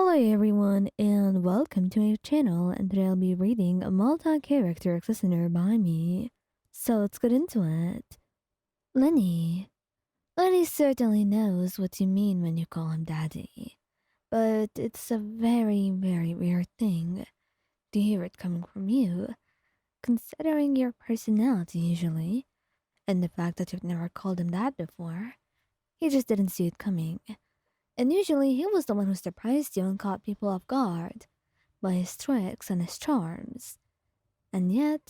Hello everyone and welcome to my channel, and today I'll be reading a multi-character listener by me. So let's get into it. Lenny. Lenny certainly knows what you mean when you call him daddy. But it's a very, very weird thing to hear it coming from you, considering your personality usually, and the fact that you've never called him that before. He just didn't see it coming. And usually he was the one who surprised you and caught people off guard by his tricks and his charms. And yet,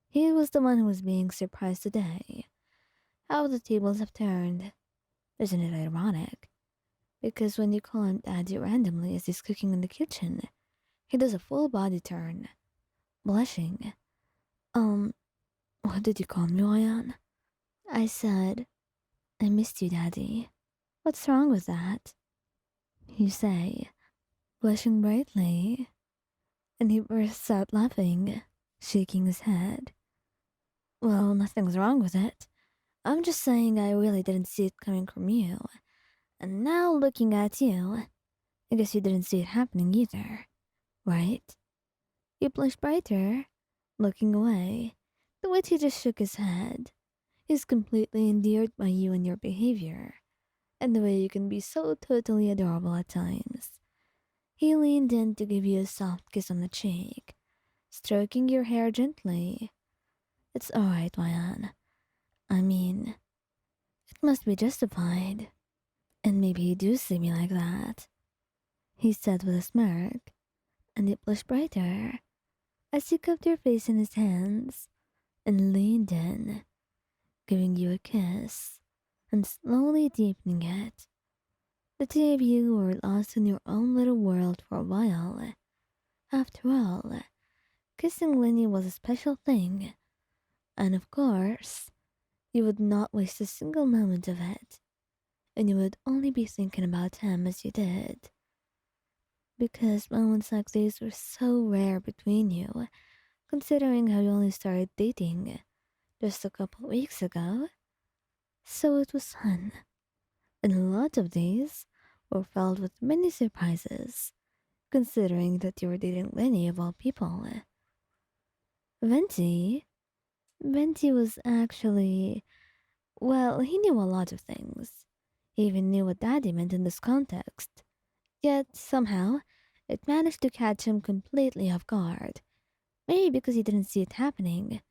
he was the one who was being surprised today. How the tables have turned. Isn't it ironic? Because when you call him daddy randomly as he's cooking in the kitchen, he does a full body turn, blushing. Um, what did you call me, Ryan? I said, I missed you, daddy. What's wrong with that? You say, blushing brightly. And he bursts out laughing, shaking his head. Well, nothing's wrong with it. I'm just saying I really didn't see it coming from you. And now looking at you, I guess you didn't see it happening either, right? He blushed brighter, looking away. The way he just shook his head. He's completely endeared by you and your behavior, and the way you can be so totally adorable at times. He leaned in to give you a soft kiss on the cheek, stroking your hair gently. It's alright, Ryan. I mean, it must be justified. And maybe you do see me like that, he said with a smirk, and it blushed brighter as he cupped your face in his hands and leaned in, giving you a kiss and slowly deepening it. The two of you were lost in your own little world for a while. After all, kissing Lenny was a special thing, and of course, you would not waste a single moment of it, and you would only be thinking about him as you did. Because moments like these were so rare between you, considering how you only started dating just a couple weeks ago. So it was fun, and a lot of these were filled with many surprises, considering that you were dating Lenny of all people. Venti? Venti was actually, well, he knew a lot of things. He even knew what daddy meant in this context. Yet, somehow, it managed to catch him completely off guard. Maybe because he didn't see it happening,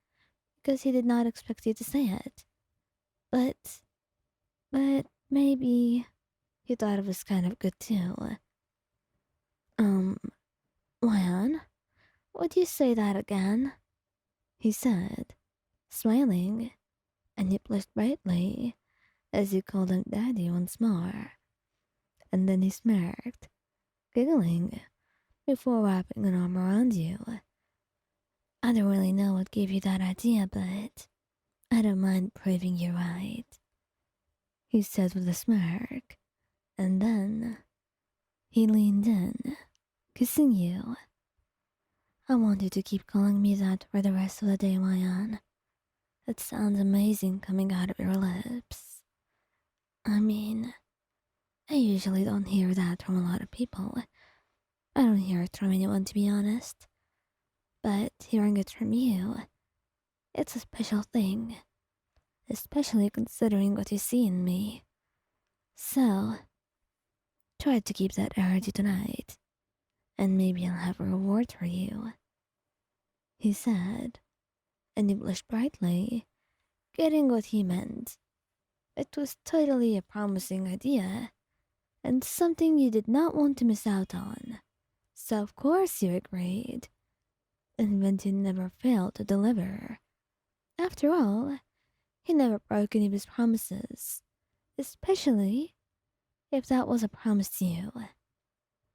because he did not expect you to say it. But, but maybe he thought it was kind of good too. Um, Lion, would you say that again? He said, smiling, and he blushed brightly as he called him daddy once more. And then he smirked, giggling, before wrapping an arm around you. I don't really know what gave you that idea, but I don't mind proving you're right, he said with a smirk, and then he leaned in, kissing you. I want you to keep calling me that for the rest of the day, Mayan. It sounds amazing coming out of your lips. I mean, I usually don't hear that from a lot of people. I don't hear it from anyone, to be honest. But hearing it from you, it's a special thing, especially considering what you see in me. So, try to keep that energy tonight, and maybe I'll have a reward for you, he said, and he blushed brightly, getting what he meant. It was totally a promising idea, and something you did not want to miss out on. So of course you agreed. And Venti never failed to deliver. After all, he never broke any of his promises, especially if that was a promise to you.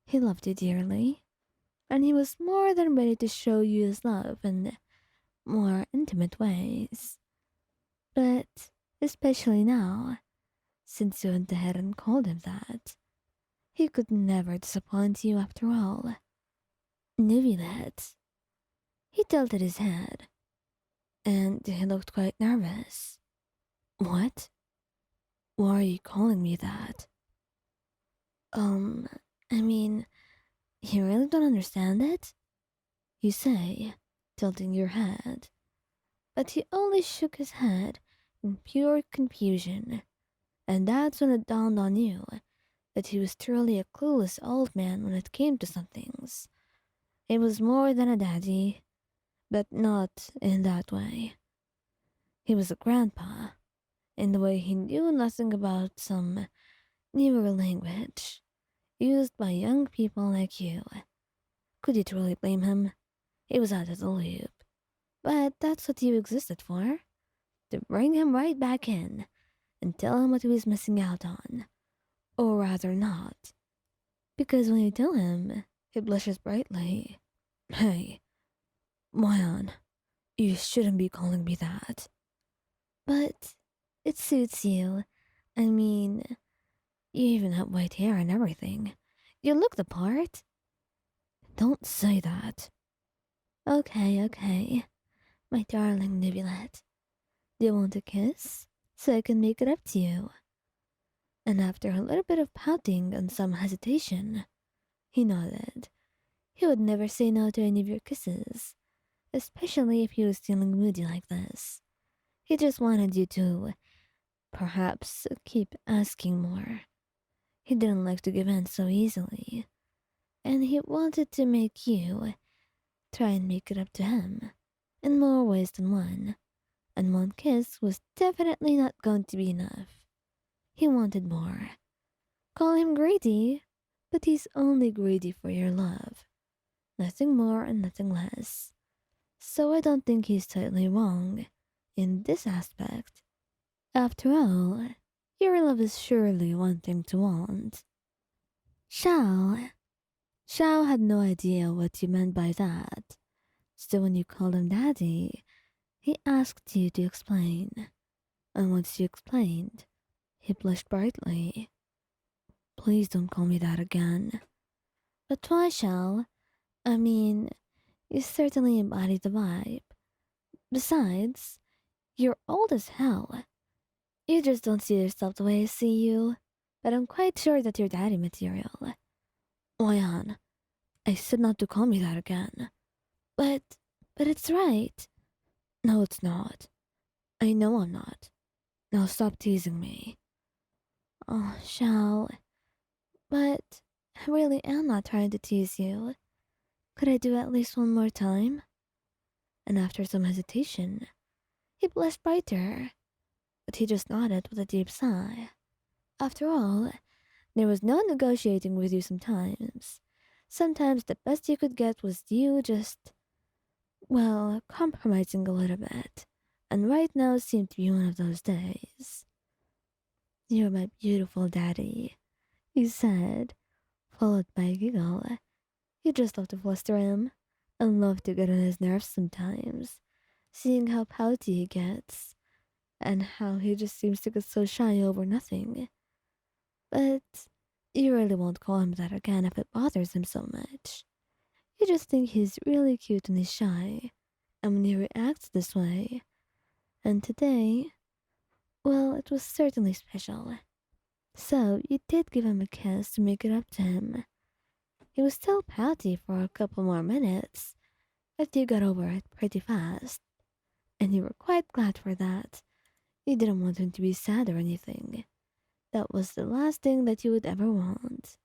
He loved you dearly, and he was more than ready to show you his love in more intimate ways. But especially now, since you went ahead and called him that, he could never disappoint you after all. Neuvillette. He tilted his head, and he looked quite nervous. What? Why are you calling me that? I mean, You really don't understand it? You say, tilting your head. But he only shook his head in pure confusion, and that's when it dawned on you that he was truly a clueless old man when it came to some things. He was more than a daddy, but not in that way. He was a grandpa, in the way he knew nothing about some newer language used by young people like you. Could you truly blame him? He was out of the loop. But that's what you existed for, to bring him right back in and tell him what he was missing out on. Or rather not. Because when you tell him, he blushes brightly. Hey, Mayan, you shouldn't be calling me that. But it suits you. I mean, you even have white hair and everything. You look the part. Don't say that. Okay, okay. My darling Neuvillette. Do you want a kiss? So I can make it up to you. And after a little bit of pouting and some hesitation, he nodded. He would never say no to any of your kisses, especially if he was feeling moody like this. He just wanted you to, perhaps, keep asking more. He didn't like to give in so easily, and he wanted to make you try and make it up to him in more ways than one, and one kiss was definitely not going to be enough. He wanted more. Call him greedy, but he's only greedy for your love. Nothing more and nothing less. So I don't think he's totally wrong in this aspect. After all, your love is surely one thing to want. Xiao. Xiao had no idea what you meant by that. So when you called him daddy, he asked you to explain. And once you explained, he blushed brightly. Please don't call me that again. But why, Xiao? I mean, you certainly embody the vibe. Besides, you're old as hell. You just don't see yourself the way I see you. But I'm quite sure that you're daddy material. Oyan, I said not to call me that again. But, but it's right. No, it's not. I know I'm not. Now stop teasing me. Oh, Xiao. But I really am not trying to tease you. Could I do at least one more time? And after some hesitation, he blushed brighter, but he just nodded with a deep sigh. After all, there was no negotiating with you sometimes. Sometimes the best you could get was you just, well, compromising a little bit. And right now seemed to be one of those days. You're my beautiful daddy, he said, followed by a giggle. You just love to fluster him, and love to get on his nerves sometimes, seeing how pouty he gets, and how he just seems to get so shy over nothing. But you really won't call him that again if it bothers him so much. You just think he's really cute when he's shy, and when he reacts this way. And today, well, it was certainly special. So you did give him a kiss to make it up to him. He was still pouty for a couple more minutes, but you got over it pretty fast. And you were quite glad for that. You didn't want him to be sad or anything. That was the last thing that you would ever want.